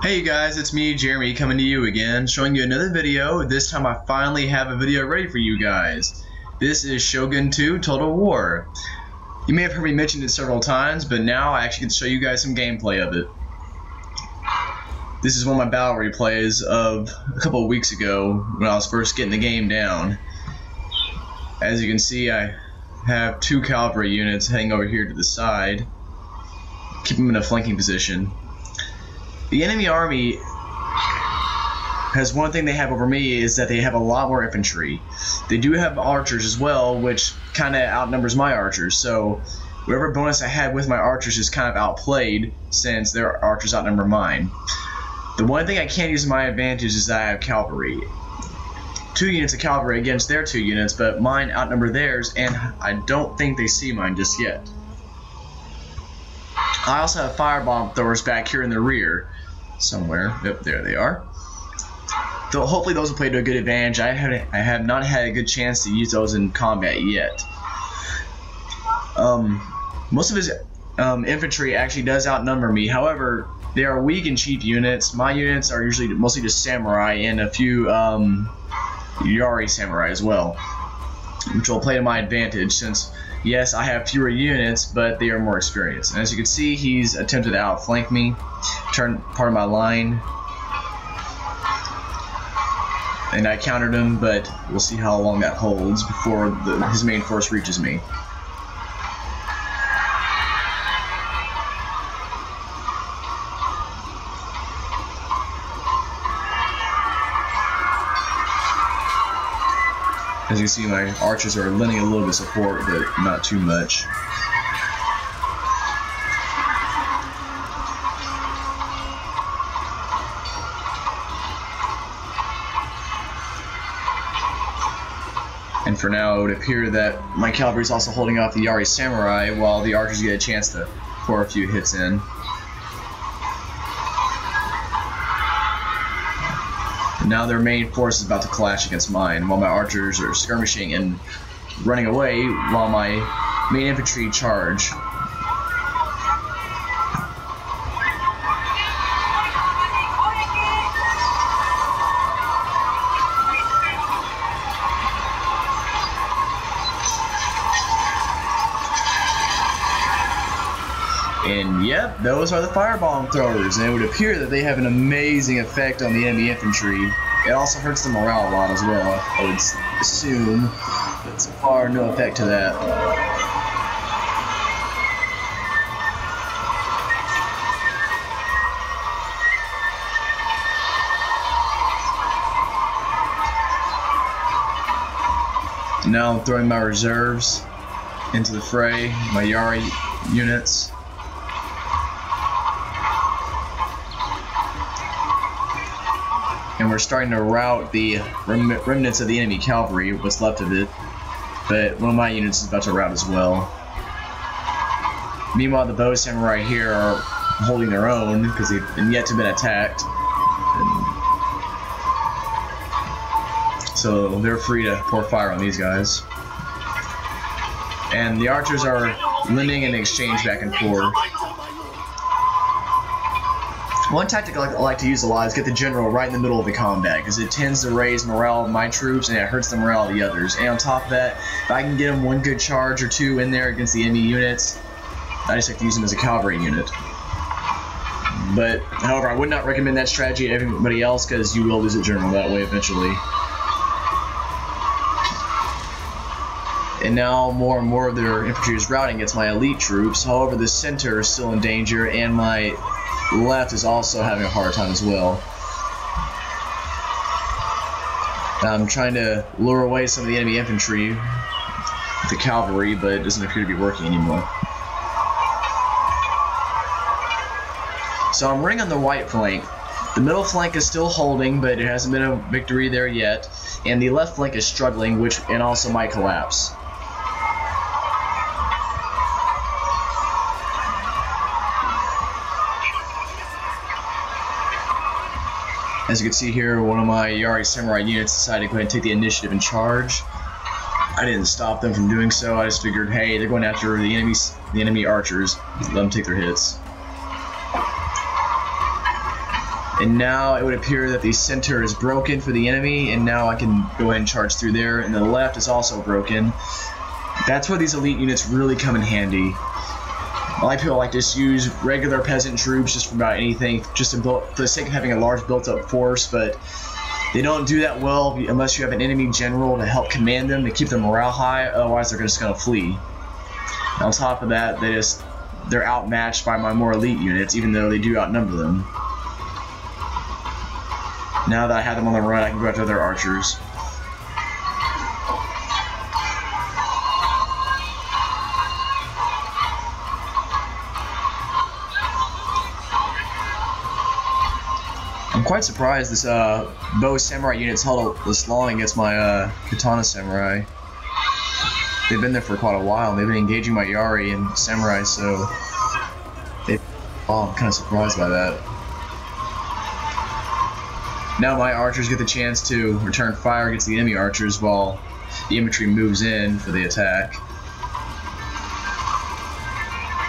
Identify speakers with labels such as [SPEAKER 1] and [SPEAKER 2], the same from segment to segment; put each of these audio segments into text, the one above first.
[SPEAKER 1] Hey guys, it's me, Jeremy, coming to you again, showing you another video. This time I finally have a video ready for you guys. This is Shogun 2 Total War. You may have heard me mention it several times, but now I actually can show you guys some gameplay of it. This is one of my battle replays of a couple of weeks ago when I was first getting the game down. As you can see, I have two cavalry units heading over here to the side. Keep them in a flanking position. The enemy army has one thing they have over me is that they have a lot more infantry. They do have archers as well, which kind of outnumbers my archers. So whatever bonus I had with my archers is kind of outplayed since their archers outnumber mine. The one thing I can't use to my advantage is that I have cavalry. 2 units of cavalry against their 2 units, but mine outnumber theirs, and I don't think they see mine just yet. I also have firebomb throwers back here in the rear somewhere. Yep, there they are. So hopefully those will play to a good advantage. I have not had a good chance to use those in combat yet. Most of his infantry actually does outnumber me. However, they are weak and cheap units. My units are usually mostly just samurai and a few Yari samurai as well, which will play to my advantage since, yes, I have fewer units, but they are more experienced. And as you can see, he's attempted to outflank me, turn part of my line, and I countered him, but we'll see how long that holds before his main force reaches me. As you can see, my archers are lending a little bit of support, but not too much. And for now, it would appear that my cavalry is also holding off the Yari samurai while the archers get a chance to pour a few hits in. Now their main force is about to clash against mine, while my archers are skirmishing and running away while my main infantry charge. And yep, those are the firebomb throwers, and it would appear that they have an amazing effect on the enemy infantry. It also hurts the morale a lot as well, I would assume, but so far no effect to that. Now I'm throwing my reserves into the fray, my Yari units. And we're starting to rout the remnants of the enemy cavalry, what's left of it, but one of my units is about to rout as well. Meanwhile, the bow samurai here are holding their own because they've yet to been attacked, and so they're free to pour fire on these guys. And the archers are lending an exchange back and forth. One tactic I like to use a lot is get the general right in the middle of the combat, because it tends to raise morale of my troops and it hurts the morale of the others. And on top of that, if I can get them one good charge or two in there against the enemy units, I just like to use them as a cavalry unit. But, however, I would not recommend that strategy to everybody else, because you will lose a general that way eventually. And now more and more of their infantry is routing against my elite troops. However, the center is still in danger, and my left is also having a hard time as well. I'm trying to lure away some of the enemy infantry with the cavalry, but it doesn't appear to be working anymore. So I'm running on the right flank. The middle flank is still holding, but it hasn't been a victory there yet, and the left flank is struggling, and also might collapse. As you can see here, one of my Yari samurai units decided to go ahead and take the initiative and charge. I didn't stop them from doing so. I just figured, hey, they're going after the enemy archers. Let them take their hits. And now it would appear that the center is broken for the enemy, and now I can go ahead and charge through there. And the left is also broken. That's where these elite units really come in handy. A lot of people like to just use regular peasant troops just for about anything, just for the sake of having a large built-up force, but they don't do that well unless you have an enemy general to help command them to keep their morale high. Otherwise, they're just going to flee. And on top of that, they're outmatched by my more elite units, even though they do outnumber them. Now that I have them on the run, I can go after their archers. I'm quite surprised this bow samurai unit's held this long against my katana samurai. They've been there for quite a while, and they've been engaging my yari and samurai, so I'm kind of surprised by that. Now my archers get the chance to return fire against the enemy archers while the infantry moves in for the attack.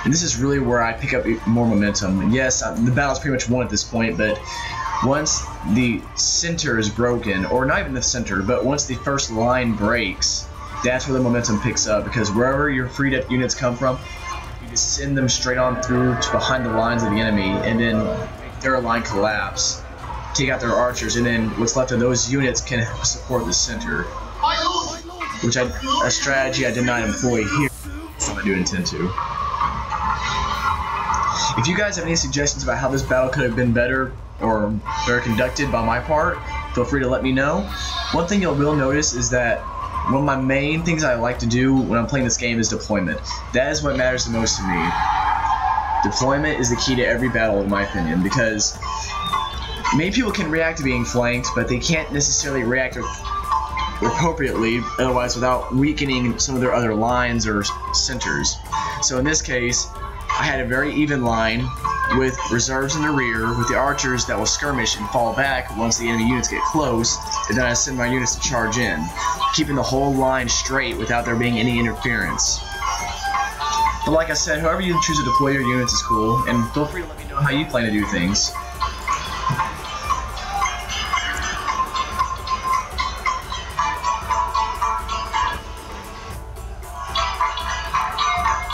[SPEAKER 1] And this is really where I pick up more momentum. And yes, the battle's pretty much won at this point, but once the center is broken, or not even the center, but once the first line breaks, that's where the momentum picks up, because wherever your freed up units come from, you just send them straight on through to behind the lines of the enemy, and then make their line collapse, take out their archers, and then what's left of those units can support the center, which a strategy I did not employ here, so I do intend to. If you guys have any suggestions about how this battle could have been better or better conducted by my part, feel free to let me know. One thing you will notice is that one of my main things I like to do when I'm playing this game is deployment. That is what matters the most to me. Deployment is the key to every battle, in my opinion, because many people can react to being flanked, but they can't necessarily react appropriately, otherwise without weakening some of their other lines or centers. So in this case, I had a very even line with reserves in the rear, with the archers that will skirmish and fall back once the enemy units get close, and then I send my units to charge in, keeping the whole line straight without there being any interference. But like I said, however you choose to deploy your units is cool, and feel free to let me know how you plan to do things.